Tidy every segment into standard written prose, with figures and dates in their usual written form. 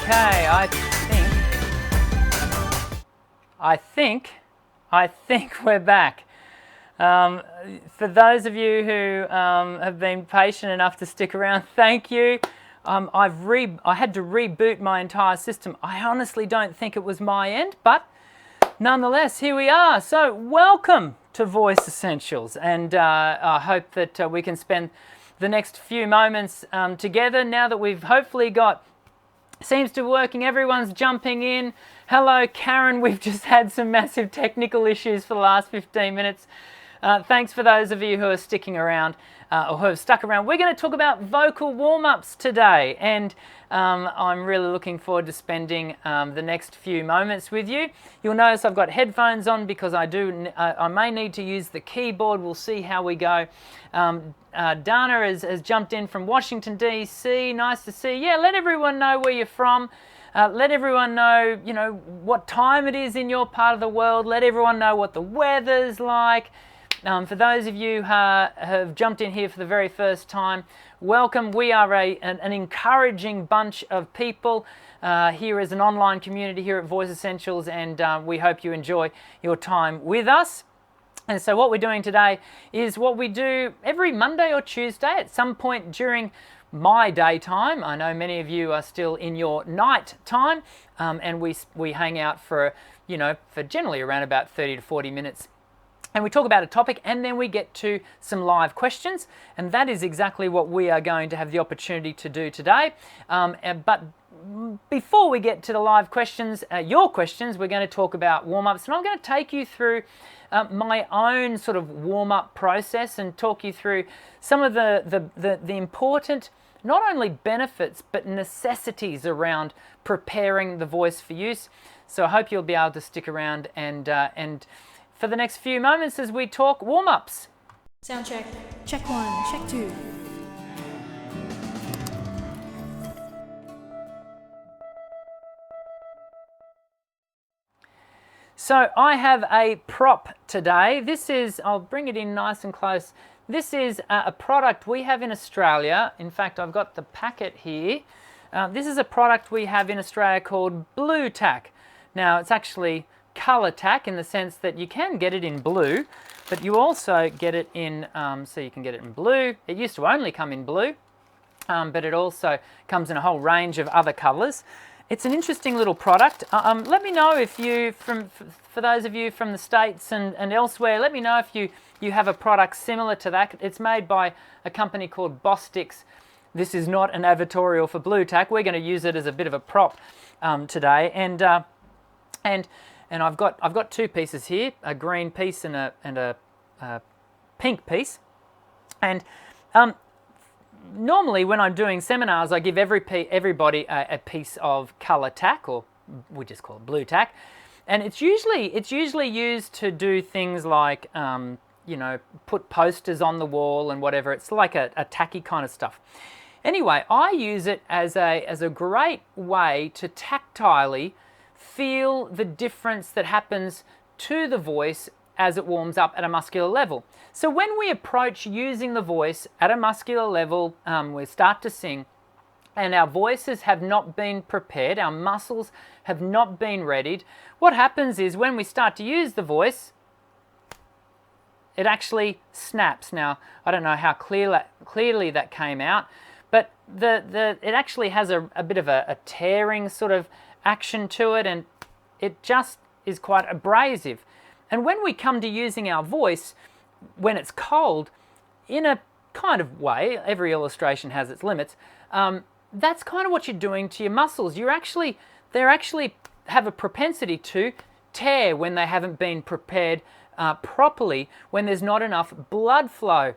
Okay, I think we're back. For those of you who have been patient enough to stick around, thank you. I had to reboot my entire system. I honestly don't think it was my end, but nonetheless, here we are. So welcome to Voice Essentials, and I hope that we can spend the next few moments together now that we've hopefully got, seems to be working, everyone's jumping in. Hello Karen, we've just had some massive technical issues for the last 15 minutes. Thanks for those of you who are sticking around or who have stuck around. We're going to talk about vocal warm-ups today, and I'm really looking forward to spending the next few moments with you. You'll notice I've got headphones on because I may need to use the keyboard. We'll see how we go. Dana has jumped in from Washington DC. Nice to see. Yeah, let everyone know where you're from. Let everyone know, what time it is in your part of the world. Let everyone know what the weather's like. For those of you who have jumped in here for the very first time, welcome. We are an encouraging bunch of people here as an online community here at Voice Essentials, and we hope you enjoy your time with us. And so what we're doing today is what we do every Monday or Tuesday at some point during my daytime. I know many of you are still in your night time, and we hang out for generally around about 30 to 40 minutes. And we talk about a topic, and then we get to some live questions, and that is exactly what we are going to have the opportunity to do today. But before we get to the live questions, your questions, we're going to talk about warm-ups, and I'm going to take you through my own sort of warm-up process and talk you through some of the important, not only benefits, but necessities around preparing the voice for use. So I hope you'll be able to stick around and for the next few moments as we talk warm-ups. Sound check. Check 1, check 2. So I have a prop today. This is, I'll bring it in nice and close. This is a product we have in Australia. In fact, I've got the packet here. This is a product we have in Australia called Bluetack. Now, it's actually color tack in the sense that you can get it in blue, but you also get it in, so you can get it in blue. It used to only come in blue, but it also comes in a whole range of other colors. It's an interesting little product. Let me know if you, for those of you from the States and elsewhere, let me know if you have a product similar to that. It's made by a company called Bostix. This is not an advertorial for Bluetack. We're going to use it as a bit of a prop today, and I've got two pieces here, a green piece and a pink piece. And normally when I'm doing seminars, I give everybody a piece of color tack, or we just call it Bluetack. And it's usually used to do things like put posters on the wall and whatever. It's like a tacky kind of stuff. Anyway, I use it as a great way to tactilely feel the difference that happens to the voice as it warms up at a muscular level. So when we approach using the voice at a muscular level, we start to sing, and our voices have not been prepared, our muscles have not been readied, what happens is when we start to use the voice, it actually snaps. Now, I don't know how clearly that came out, but it actually has a bit of a tearing sort of action to it, and it just is quite abrasive. And when we come to using our voice when it's cold, in a kind of way, every illustration has its limits, that's kind of what you're doing to your muscles. They actually have a propensity to tear when they haven't been prepared properly, when there's not enough blood flow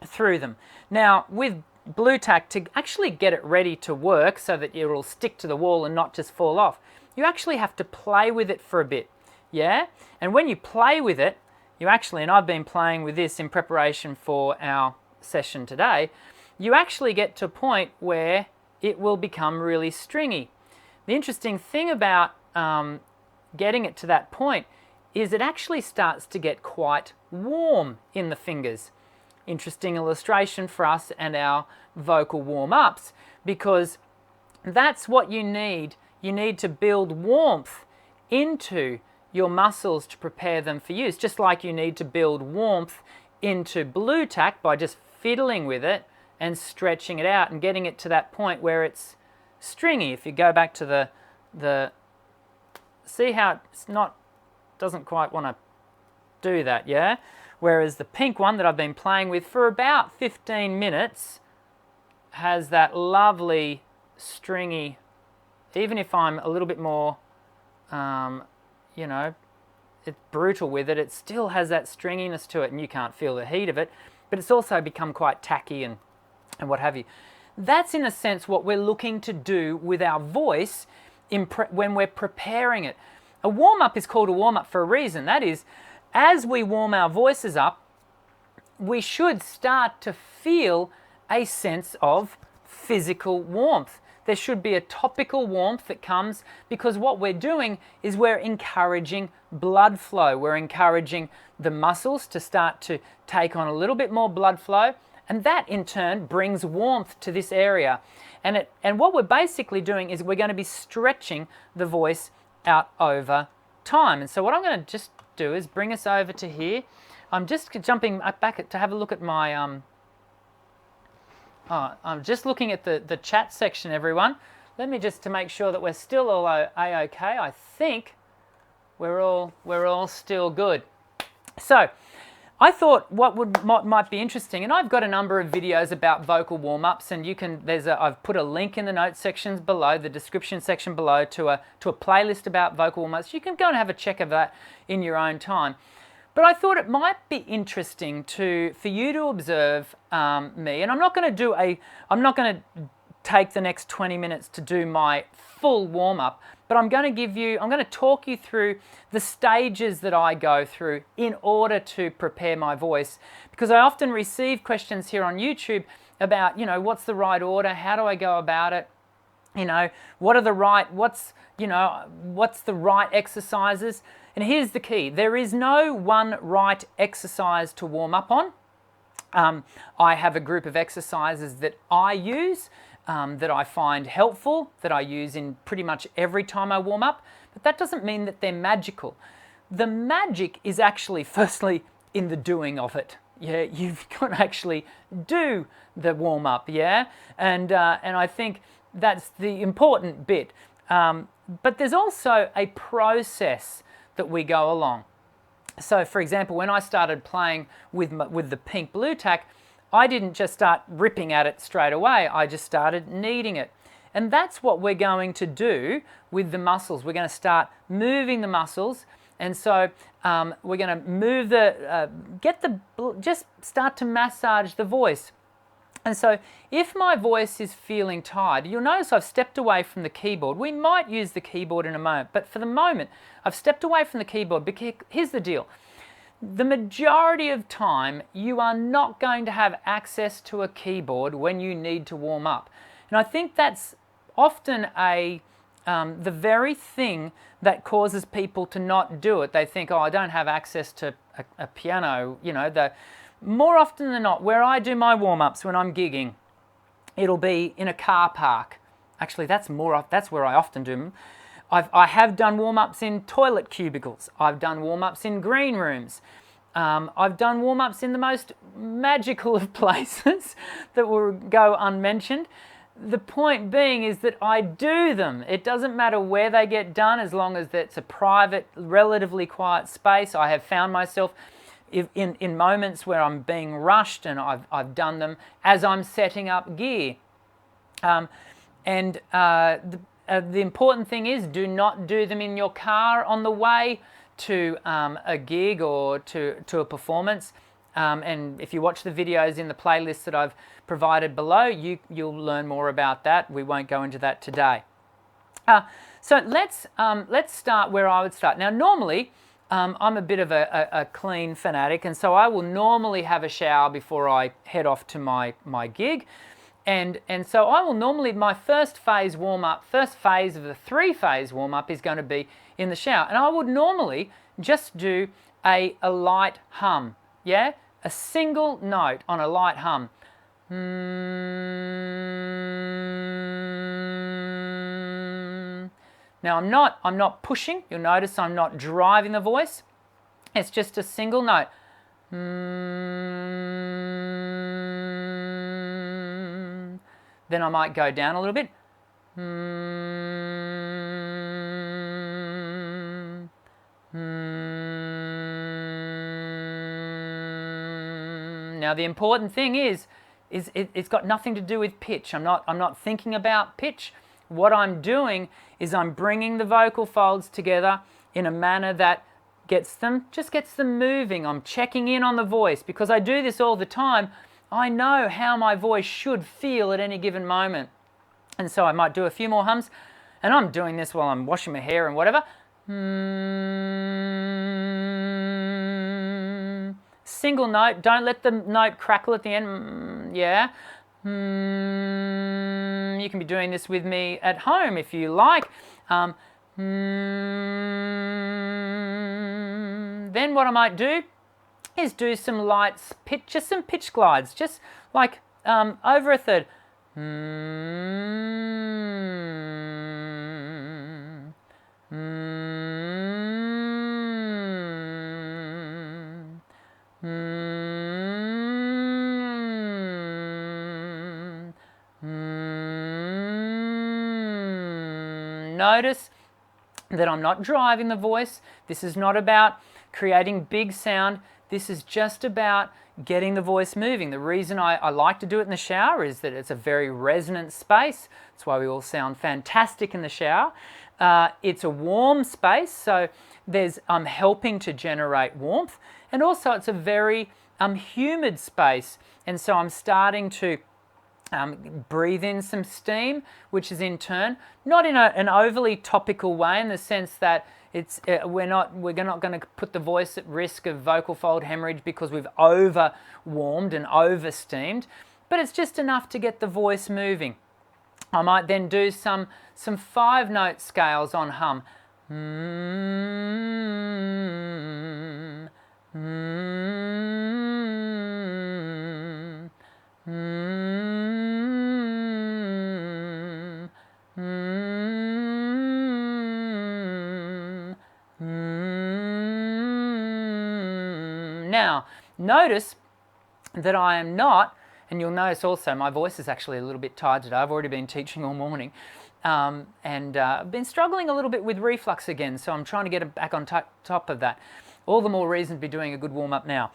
through them. Now, with Bluetack, to actually get it ready to work so that it will stick to the wall and not just fall off, you actually have to play with it for a bit, yeah? And when you play with it, you actually, and I've been playing with this in preparation for our session today, you actually get to a point where it will become really stringy. The interesting thing about getting it to that point is it actually starts to get quite warm in the fingers. Interesting illustration for us and our vocal warm-ups, because That's what you need. You need to build warmth into your muscles to prepare them for use, just like you need to build warmth into Bluetack by just fiddling with it and stretching it out and getting it to that point where it's stringy. If you go back to the see how it's not, doesn't quite want to do that, yeah? Whereas the pink one that I've been playing with for about 15 minutes has that lovely stringy, even if I'm a little bit more, you know, it's brutal with it, it still has that stringiness to it, and you can't feel the heat of it, but it's also become quite tacky and what have you. That's in a sense what we're looking to do with our voice when we're preparing it. A warm-up is called a warm-up for a reason. That is, as we warm our voices up, we should start to feel a sense of physical warmth. There should be a topical warmth that comes because what we're doing is we're encouraging blood flow. We're encouraging the muscles to start to take on a little bit more blood flow, and that in turn brings warmth to this area. And what we're basically doing is we're going to be stretching the voice out over time. And so what I'm going to just do is bring us over to here. I'm just jumping back to have a look at my I'm just looking at the chat section, everyone. Let me just to make sure that we're still all a-okay. I think we're all still good. So I thought what might be interesting, and I've got a number of videos about vocal warm-ups, and you can I've put a link in the notes sections below, the description section below, to a playlist about vocal warm-ups. You can go and have a check of that in your own time. But I thought it might be interesting for you to observe me, and I'm not going to take the next 20 minutes to do my full warm-up, but I'm going to talk you through the stages that I go through in order to prepare my voice, because I often receive questions here on YouTube about, you know, what's the right order, how do I go about it, you know, what's the right exercises. And here's the key. There is no one right exercise to warm up on. I have a group of exercises that I use, that I find helpful, that I use in pretty much every time I warm up, but that doesn't mean that they're magical. The magic is actually firstly in the doing of it. Yeah, you've got to actually do the warm up, yeah? And I think that's the important bit. But there's also a process that we go along. So for example, when I started playing with the pink Bluetack, I didn't just start ripping at it straight away, I just started kneading it. And that's what we're going to do with the muscles. We're going to start moving the muscles, and so we're going to move just start to massage the voice. And so if my voice is feeling tired, you'll notice I've stepped away from the keyboard. We might use the keyboard in a moment, but for the moment, I've stepped away from the keyboard because here's the deal. The majority of time, you are not going to have access to a keyboard when you need to warm up. And I think that's often the very thing that causes people to not do it. They think, oh, I don't have access to a piano, you know, more often than not, where I do my warm-ups when I'm gigging, it'll be in a car park. Actually, that's where I often do them. I have done warm-ups in toilet cubicles. I've done warm-ups in green rooms. I've done warm-ups in the most magical of places that will go unmentioned. The point being is that I do them. It doesn't matter where they get done, as long as it's a private, relatively quiet space. I have found myself in moments where I'm being rushed, and I've done them as I'm setting up gear. The important thing is, do not do them in your car on the way to a gig or to a performance. And if you watch the videos in the playlist that I've provided below, you'll learn more about that. We won't go into that today. So let's start where I would start. Now, normally, I'm a bit of a clean fanatic, and so I will normally have a shower before I head off to my gig. And so I will normally, my first phase of the 3-phase warm-up is going to be in the shower. And I would normally just do a light hum, yeah? A single note on a light hum. Now I'm not pushing. You'll notice I'm not driving the voice. It's just a single note. Then I might go down a little bit. Now the important thing is it's got nothing to do with pitch. I'm not thinking about pitch. What I'm doing is I'm bringing the vocal folds together in a manner that gets them moving. I'm checking in on the voice because I do this all the time. I know how my voice should feel at any given moment. And so I might do a few more hums, and I'm doing this while I'm washing my hair and whatever. Single note, don't let the note crackle at the end. Yeah. You can be doing this with me at home if you like. Then what I might do is do some light pitch, just some pitch glides, just like over a third. Notice that I'm not driving the voice. This is not about creating big sound. This is just about getting the voice moving. The reason I like to do it in the shower is that it's a very resonant space. That's why we all sound fantastic in the shower. It's a warm space, so I'm helping to generate warmth. And also it's a very humid space. And so I'm starting to breathe in some steam, which is in turn not in an overly topical way, in the sense that we're not going to put the voice at risk of vocal fold hemorrhage because we've over warmed and over steamed, but it's just enough to get the voice moving. I might then do some 5-note scales on hum. Now, notice that I am not, and you'll notice also my voice is actually a little bit tired today. I've already been teaching all morning, and I've been struggling a little bit with reflux again, so I'm trying to get back on top of that. All the more reason to be doing a good warm-up now.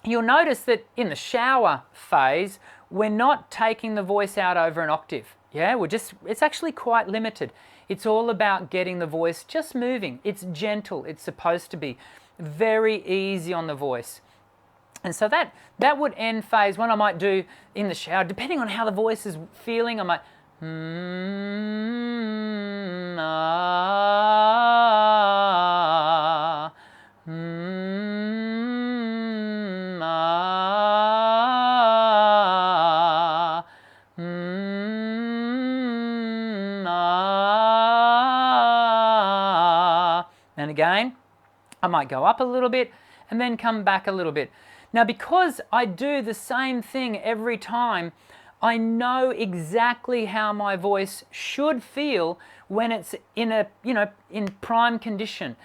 You'll notice that in the shower phase, we're not taking the voice out over an octave. Yeah, it's actually quite limited. It's all about getting the voice just moving. It's gentle. It's supposed to be very easy on the voice. And so that would end phase one. I might do in the shower, depending on how the voice is feeling. I might and again, I might go up a little bit and then come back a little bit. Now, because I do the same thing every time, I know exactly how my voice should feel when it's in prime condition.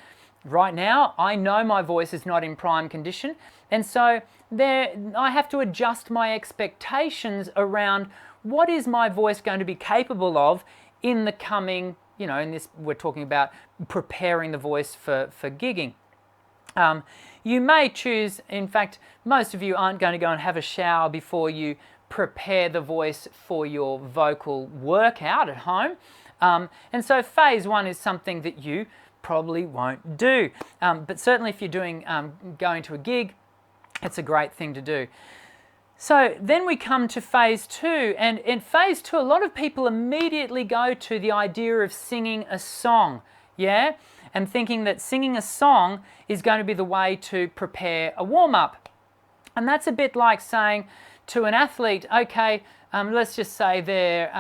Right now, I know my voice is not in prime condition, and so I have to adjust my expectations around what is my voice going to be capable of in the coming, in this, we're talking about preparing the voice for gigging. You may choose, in fact, most of you aren't going to go and have a shower before you prepare the voice for your vocal workout at home. And so phase one is something that you probably won't do. But certainly if you're going to a gig, it's a great thing to do. So then we come to phase two, and in phase two, a lot of people immediately go to the idea of singing a song, yeah? And thinking that singing a song is going to be the way to prepare a warm-up. And that's a bit like saying to an athlete, okay, let's just say they're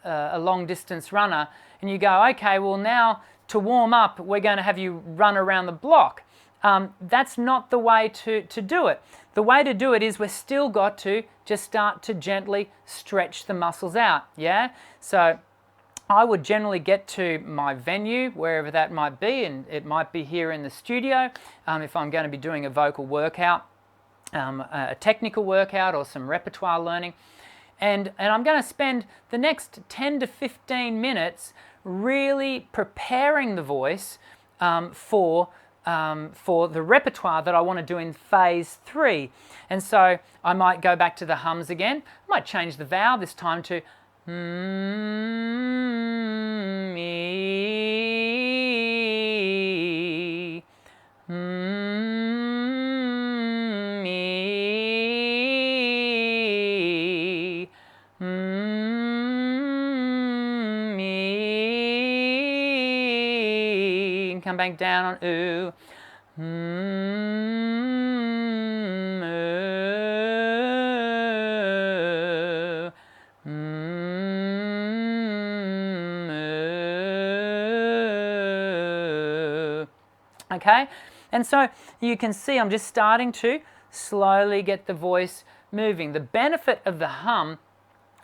a long-distance runner, and you go, okay, well now to warm up, we're going to have you run around the block. That's not the way to do it. The way to do it is we're still got to just start to gently stretch the muscles out, yeah? So I would generally get to my venue, wherever that might be, and it might be here in the studio if I'm going to be doing a vocal workout, a technical workout or some repertoire learning. And I'm going to spend the next 10 to 15 minutes really preparing the voice for the repertoire that I want to do in phase 3. And so I might go back to the hums again. I might change the vowel this time to me, me, me, and come back down on ooh, okay, and so you can see I'm just starting to slowly get the voice moving. The benefit of the hum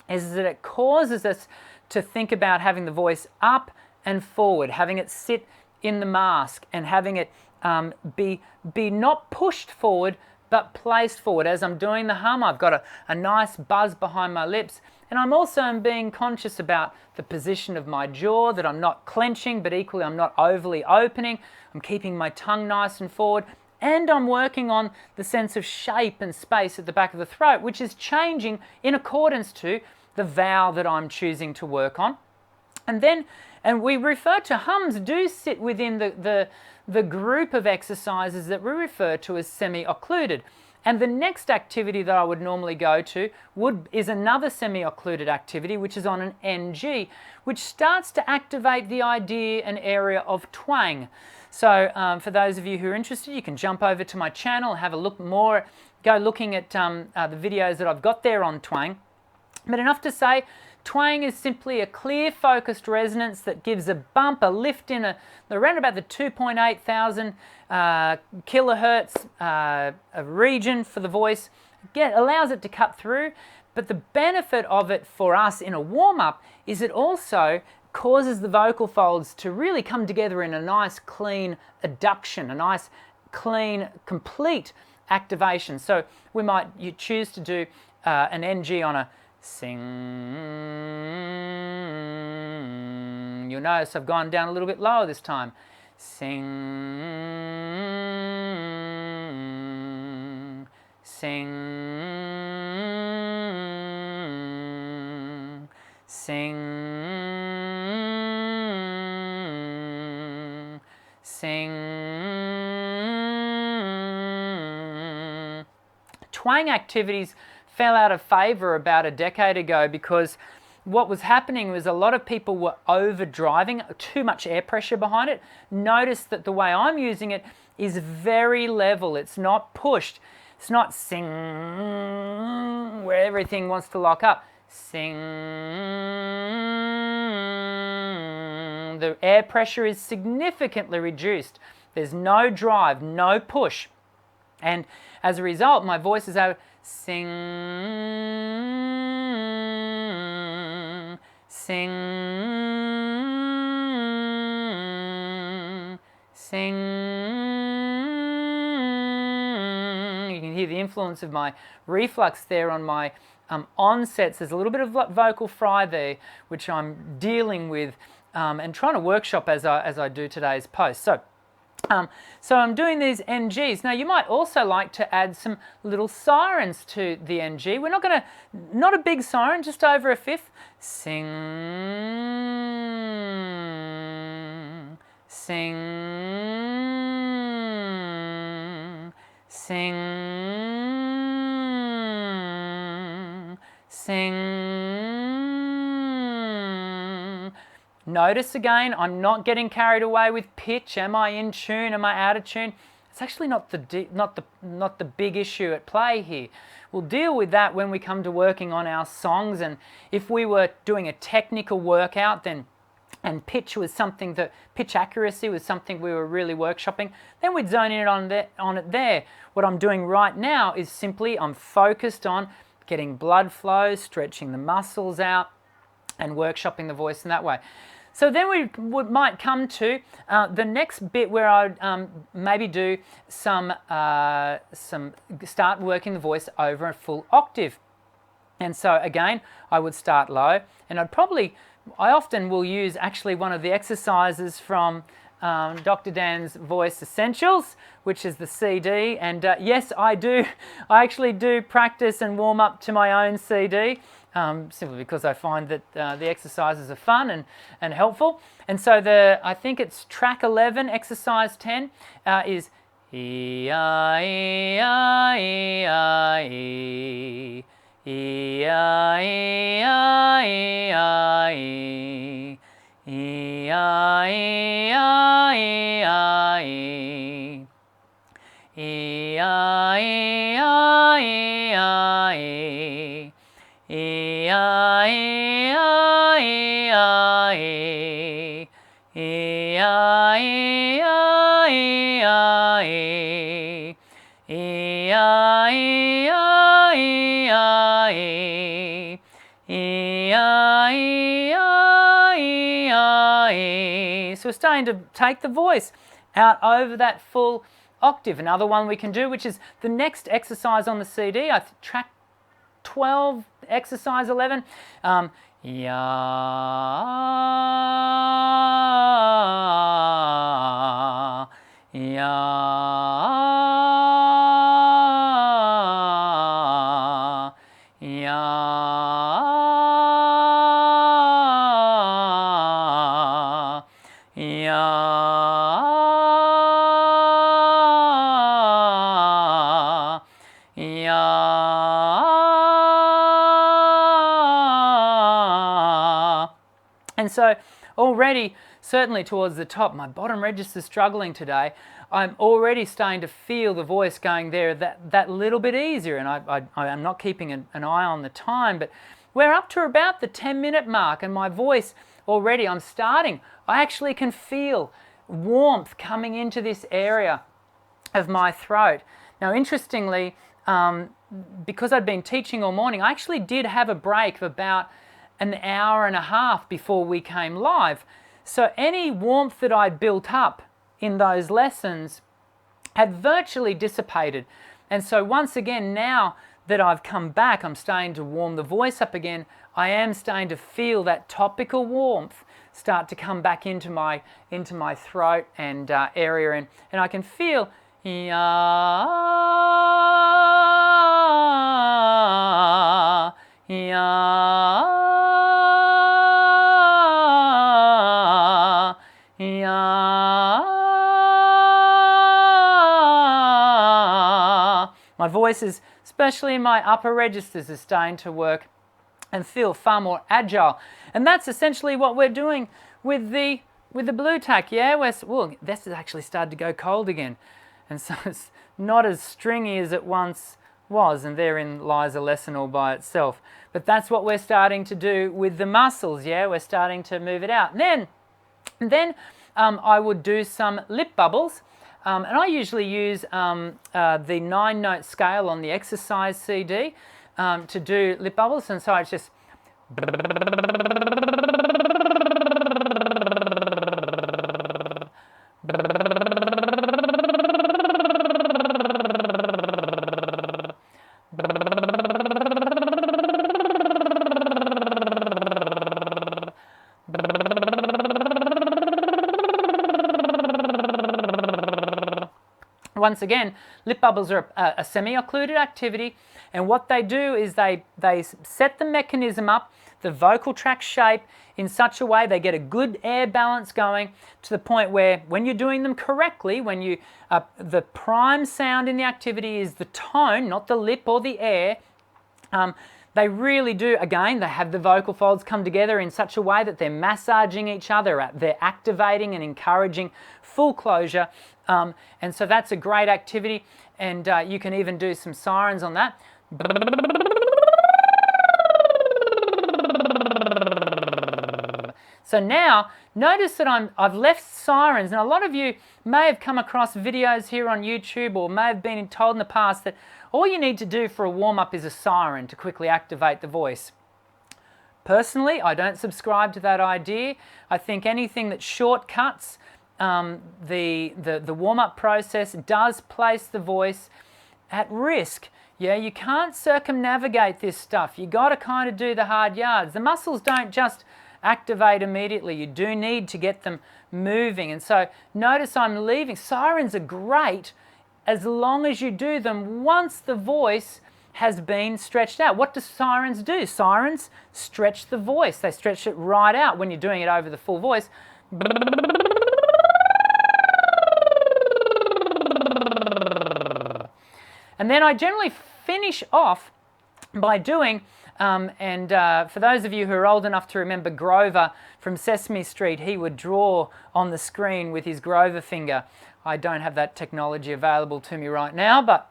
is that it causes us to think about having the voice up and forward, having it sit in the mask and having it be not pushed forward but placed forward. As I'm doing the hum, I've got a nice buzz behind my lips, and I'm also being conscious about the position of my jaw, that I'm not clenching, but equally I'm not overly opening. I'm keeping my tongue nice and forward, and I'm working on the sense of shape and space at the back of the throat, which is changing in accordance to the vowel that I'm choosing to work on. And we refer to hums do sit within the group of exercises that we refer to as semi-occluded. And the next activity that I would normally go to is another semi-occluded activity, which is on an NG, which starts to activate the idea and area of twang. So for those of you who are interested, you can jump over to my channel, have a look more, go looking at the videos that I've got there on twang. But enough to say, twang is simply a clear focused resonance that gives a bump, a lift in around about the 2.8 thousand kilohertz region for the voice. Again, allows it to cut through, but the benefit of it for us in a warm-up is it also causes the vocal folds to really come together in a nice clean adduction, a nice clean complete activation. So we might choose to do an NG on a sing. You'll notice I've gone down a little bit lower this time. Sing, sing, sing, sing. Twang activities fell out of favor about a decade ago because what was happening was a lot of people were overdriving, too much air pressure behind it. Notice that the way I'm using it is very level. It's not pushed. It's not sing where everything wants to lock up. Sing. The air pressure is significantly reduced. There's no drive, no push. And as a result, my voice is able to sing, sing, sing. You can hear the influence of my reflux there on my onsets. There's a little bit of vocal fry there, which I'm dealing with and trying to workshop as I do today's post. So I'm doing these NGs. Now you might also like to add some little sirens to the NG. We're not a big siren, just over a fifth. Sing, sing, sing, sing. Notice again, I'm not getting carried away with pitch. Am I in tune? Am I out of tune? It's actually not the big issue at play here. We'll deal with that when we come to working on our songs, and if we were doing a technical workout, and pitch accuracy was something we were really workshopping, then we'd zone in on it there. What I'm doing right now is simply I'm focused on getting blood flow, stretching the muscles out, and workshopping the voice in that way. So then we might come to the next bit where I would maybe do some start working the voice over a full octave. And so again, I would start low, and I often will use actually one of the exercises from Dr. Dan's Voice Essentials, which is the CD. And yes, I actually do practice and warm up to my own CD, simply because I find that the exercises are fun and helpful. And so I think it's track 11, exercise 10, is E-I-E-I-E-I-E. E-I-E-I-E-I-E. E-I-E-I-E-I-E. E-I-E-I-E-I-E. E-I-E-I-E-I-E. E-I-E-I-E-I-E. E-I-E-I-E-I-E. E-I-E-I-E-I-E. So we're starting to take the voice out over that full octave. Another one we can do, which is the next exercise on the CD, track 12, exercise 11. Ya, and so already, certainly towards the top, my bottom register's struggling today. I'm already starting to feel the voice going there that little bit easier, and I'm not keeping an eye on the time, but we're up to about the 10-minute mark, and my voice already, I actually can feel warmth coming into this area of my throat. Now, interestingly, because I'd been teaching all morning, I actually did have a break of about an hour and a half before we came live. So any warmth that I'd built up in those lessons had virtually dissipated. And so once again, now that I've come back, I'm starting to warm the voice up again. I am starting to feel that topical warmth start to come back into my throat and area, and I can feel my voice is, especially in my upper registers, is starting to work and feel far more agile. And that's essentially what we're doing with the Bluetack, yeah? Well, this has actually started to go cold again. And so it's not as stringy as it once was, and therein lies a lesson all by itself. But that's what we're starting to do with the muscles, yeah? We're starting to move it out. And then I would do some lip bubbles. And I usually use the 9-note scale on the exercise CD to do lip bubbles. And so it's just... Once again, lip bubbles are a semi-occluded activity, and what they do is they set the mechanism up, the vocal tract shape, in such a way they get a good air balance going to the point where when you're doing them correctly, when you the prime sound in the activity is the tone, not the lip or the air. They really do, again, they have the vocal folds come together in such a way that they're massaging each other, they're activating and encouraging full closure. And so that's a great activity, and you can even do some sirens on that. So now, notice that I've left sirens. Now, a lot of you may have come across videos here on YouTube or may have been told in the past that all you need to do for a warm-up is a siren to quickly activate the voice. Personally, I don't subscribe to that idea. I think anything that shortcuts the warm-up process does place the voice at risk. Yeah, you can't circumnavigate this stuff. You got to kind of do the hard yards. The muscles don't just activate immediately. You do need to get them moving. And so notice I'm leaving. Sirens are great as long as you do them once the voice has been stretched out. What do sirens do? Sirens stretch the voice. They stretch it right out when you're doing it over the full voice. And then I generally finish off by doing, for those of you who are old enough to remember Grover from Sesame Street, he would draw on the screen with his Grover finger. I don't have that technology available to me right now, but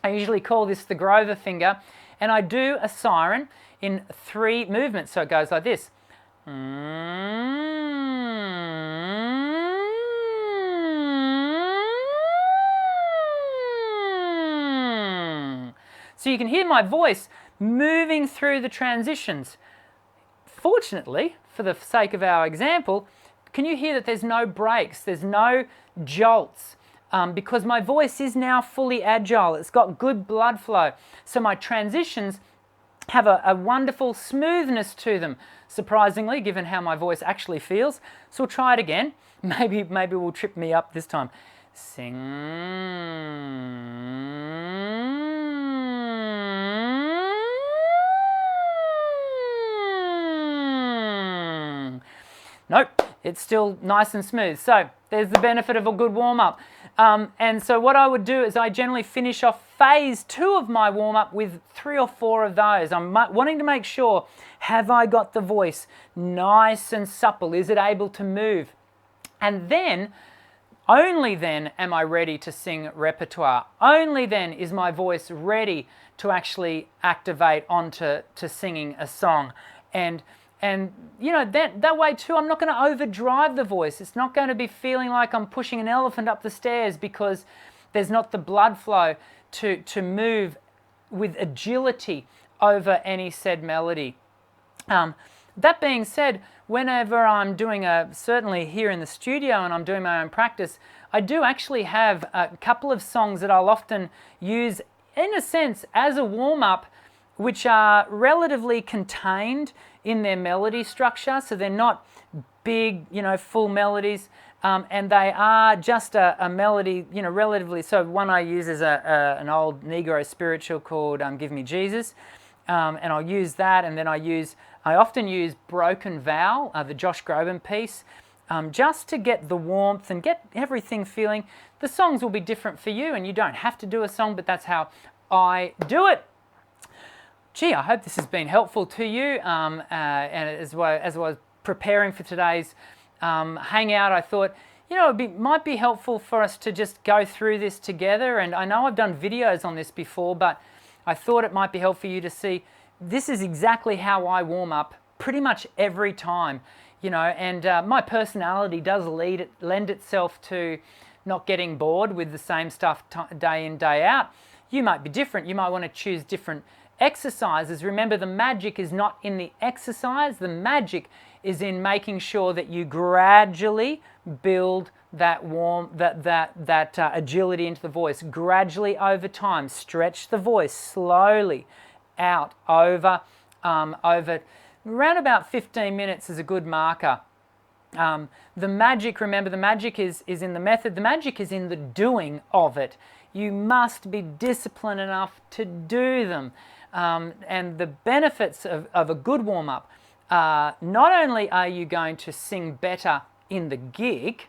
I usually call this the Grover finger, and I do a siren in 3 movements. So it goes like this. So you can hear my voice moving through the transitions. Fortunately, for the sake of our example, can you hear that there's no breaks, there's no jolts, because my voice is now fully agile. It's got good blood flow. So my transitions have a wonderful smoothness to them, surprisingly, given how my voice actually feels. So we'll try it again. Maybe we'll trip me up this time. Sing. Nope, it's still nice and smooth. So there's the benefit of a good warm-up. And so what I would do is I generally finish off phase 2 of my warm-up with 3 or 4 of those. I'm wanting to make sure, have I got the voice nice and supple? Is it able to move? And then, only then am I ready to sing repertoire. Only then is my voice ready to actually activate onto singing a song. And you know, that way too, I'm not going to overdrive the voice. It's not going to be feeling like I'm pushing an elephant up the stairs because there's not the blood flow to move with agility over any said melody. That being said, whenever I'm doing certainly here in the studio and I'm doing my own practice, I do actually have a couple of songs that I'll often use in a sense as a warm-up, which are relatively contained in their melody structure. So they're not big, you know, full melodies, and they are just a melody, you know, relatively. So one I use is an old Negro spiritual called Give Me Jesus, and I'll use that, and then I often use Broken Vow, the Josh Groban piece, just to get the warmth and get everything feeling. The songs will be different for you, and you don't have to do a song, but that's how I do it. Gee, I hope this has been helpful to you. And as I was preparing for today's hangout, I thought, you know, might be helpful for us to just go through this together. And I know I've done videos on this before, but I thought it might be helpful for you to see this is exactly how I warm up pretty much every time, you know, and my personality does lend itself to not getting bored with the same stuff day in, day out. You might be different. You might want to choose different exercises. Remember, the magic is not in the exercise. The magic is in making sure that you gradually build that agility into the voice. Gradually over time, stretch the voice slowly out over around about 15 minutes is a good marker. The magic, remember, the magic is in the method. The magic is in the doing of it. You must be disciplined enough to do them. And the benefits of a good warm-up, not only are you going to sing better in the gig,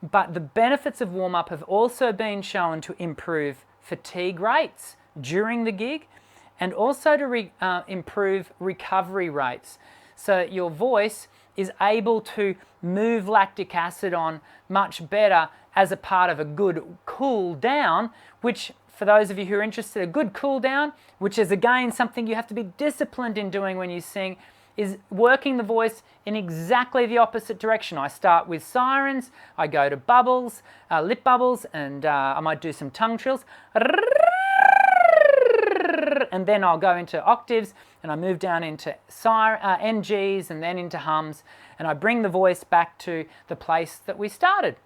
but the benefits of warm-up have also been shown to improve fatigue rates during the gig and also to improve recovery rates. So your voice is able to move lactic acid on much better as a part of a good cool down, which for those of you who are interested, a good cool down, which is again something you have to be disciplined in doing when you sing, is working the voice in exactly the opposite direction. I start with sirens, I go to bubbles, lip bubbles, and I might do some tongue trills, and and then I'll go into octaves, and I move down into NGs and then into hums, and I bring the voice back to the place that we started.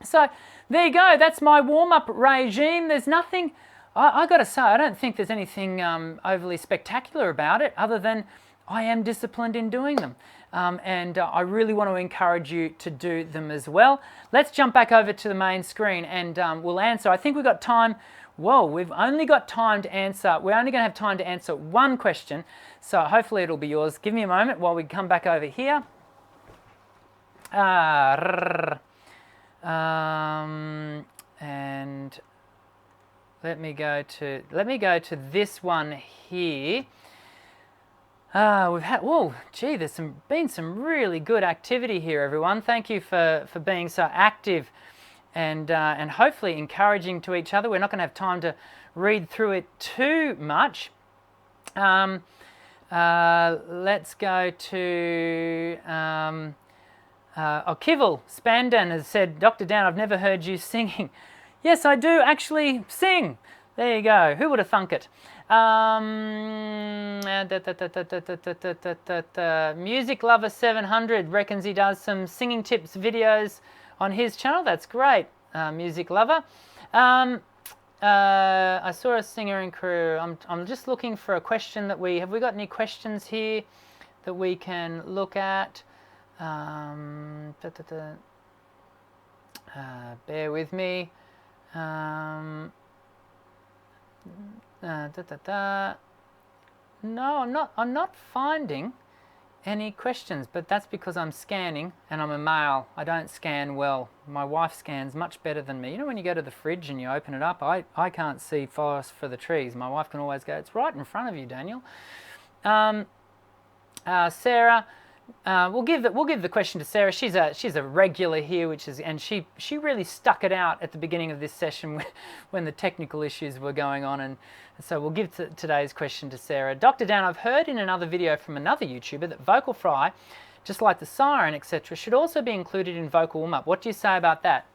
So there you go, that's my warm-up regime. There's nothing, I got to say, I don't think there's anything overly spectacular about it, other than I am disciplined in doing them. And I really want to encourage you to do them as well. Let's jump back over to the main screen, and we'll answer. I think we've got time. Whoa, we've only got time to answer. We're only going to have time to answer one question, so hopefully it'll be yours. Give me a moment while we come back over here. And let me go to this one here. We've had, whoa, gee, there's been some really good activity here, everyone. Thank you for being so active and hopefully encouraging to each other. We're not going to have time to read through it too much. Let's go to Kivel Spandan has said, Dr. Dan, I've never heard you singing. Yes, I do actually sing. There you go. Who would have thunk it? Music Lover 700 reckons he does some singing tips videos on his channel. That's great, Music Lover. I saw a singer in crew. I'm just looking for a question that have we got any questions here that we can look at? Bear with me. No, I'm not finding any questions, but that's because I'm scanning and I'm a male. I don't scan well. My wife scans much better than me. You know, when you go to the fridge and you open it up, I can't see forest for the trees. My wife can always go, it's right in front of you, Daniel. Sarah, we'll give the question to Sarah. She's a regular here, and she really stuck it out at the beginning of this session when the technical issues were going on, and so we'll give today's question to Sarah. Dr. Dan, I've heard in another video from another YouTuber that vocal fry, just like the siren, etc., should also be included in vocal warm-up. What do you say about that?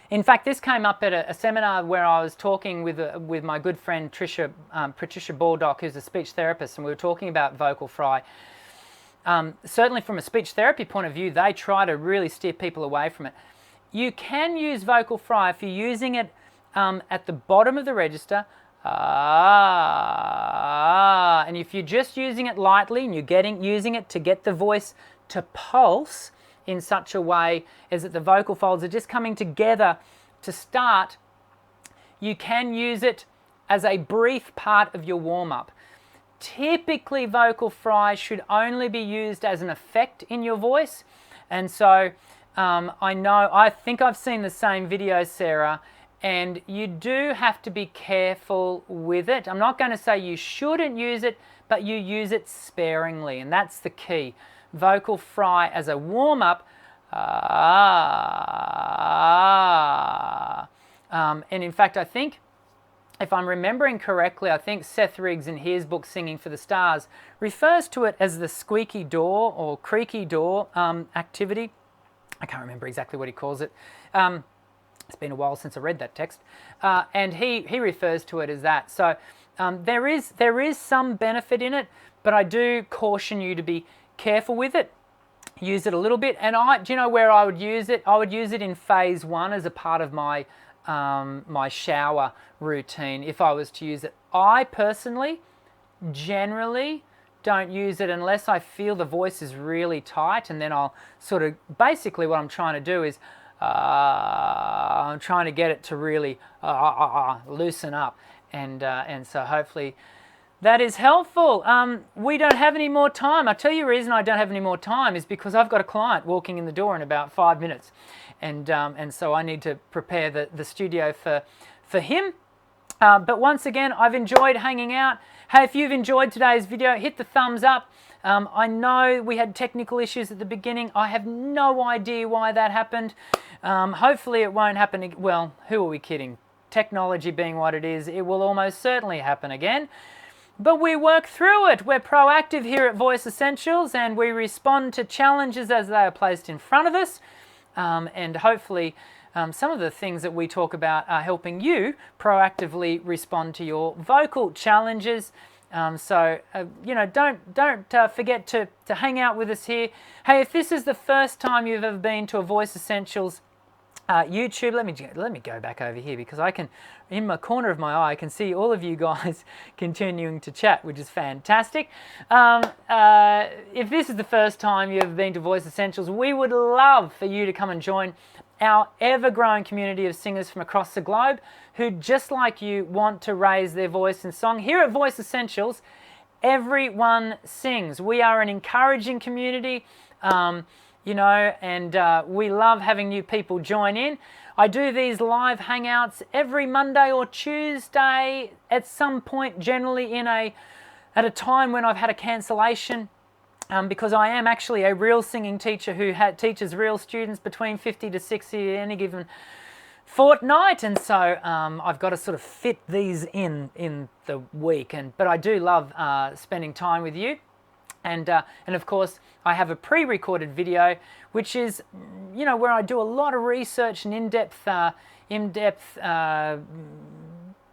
In fact, this came up at a seminar where I was talking with my good friend Patricia Baldock, who's a speech therapist, and we were talking about vocal fry. Certainly from a speech therapy point of view, they try to really steer people away from it. You can use vocal fry if you're using it at the bottom of the register, and if you're just using it lightly and you're using it to get the voice to pulse in such a way as that the vocal folds are just coming together to start, you can use it as a brief part of your warm-up. Typically, vocal fry should only be used as an effect in your voice, and so I think I've seen the same video, Sarah, and you do have to be careful with it. I'm not going to say you shouldn't use it, but you use it sparingly, and that's the key. Vocal fry as a warm-up, and in fact, I think, if I'm remembering correctly, I think Seth Riggs in his book Singing for the Stars refers to it as the squeaky door or creaky door activity. I can't remember exactly what he calls it. It's been a while since I read that text. And he refers to it as that. So there is some benefit in it, but I do caution you to be careful with it. Use it a little bit. And do you know where I would use it? I would use it in phase 1 as a part of my my shower routine if I was to use it. I personally generally don't use it unless I feel the voice is really tight, and then I'll sort of, basically what I'm trying to do is I'm trying to get it to really loosen up, and so hopefully that is helpful. We don't have any more time. I'll tell you the reason I don't have any more time is because I've got a client walking in the door in about 5 minutes, and so I need to prepare the studio for him. But once again, I've enjoyed hanging out. Hey, if you've enjoyed today's video, hit the thumbs up. I know we had technical issues at the beginning. I have no idea why that happened. Hopefully it won't happen again. Well, who are we kidding? Technology being what it is, it will almost certainly happen again. But we work through it. We're proactive here at Voice Essentials, and we respond to challenges as they are placed in front of us. And hopefully some of the things that we talk about are helping you proactively respond to your vocal challenges. You know, don't forget to hang out with us here. Hey, if this is the first time you've ever been to a Voice Essentials YouTube, let me go back over here, because I can, in my corner of my eye, I can see all of you guys continuing to chat, which is fantastic. If this is the first time you've ever been to Voice Essentials, we would love for you to come and join our ever-growing community of singers from across the globe who, just like you, want to raise their voice in song. Here at Voice Essentials, everyone sings. We are an encouraging community, you know, and we love having new people join in. I do these live hangouts every Monday or Tuesday at some point, generally at a time when I've had a cancellation. Because I am actually a real singing teacher who teaches real students between 50 to 60 at any given fortnight, and so I've got to sort of fit these in the week. But I do love spending time with you, and of course I have a pre-recorded video, which is, you know, where I do a lot of research and in-depth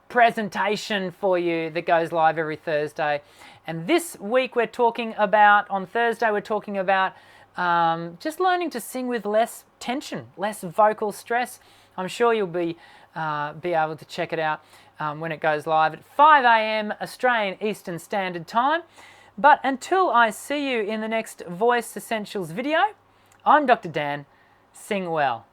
presentation for you that goes live every Thursday. And this week on Thursday we're talking about just learning to sing with less tension, less vocal stress. I'm sure you'll be able to check it out when it goes live at 5 a.m. Australian Eastern Standard Time. But until I see you in the next Voice Essentials video, I'm Dr. Dan. Sing well.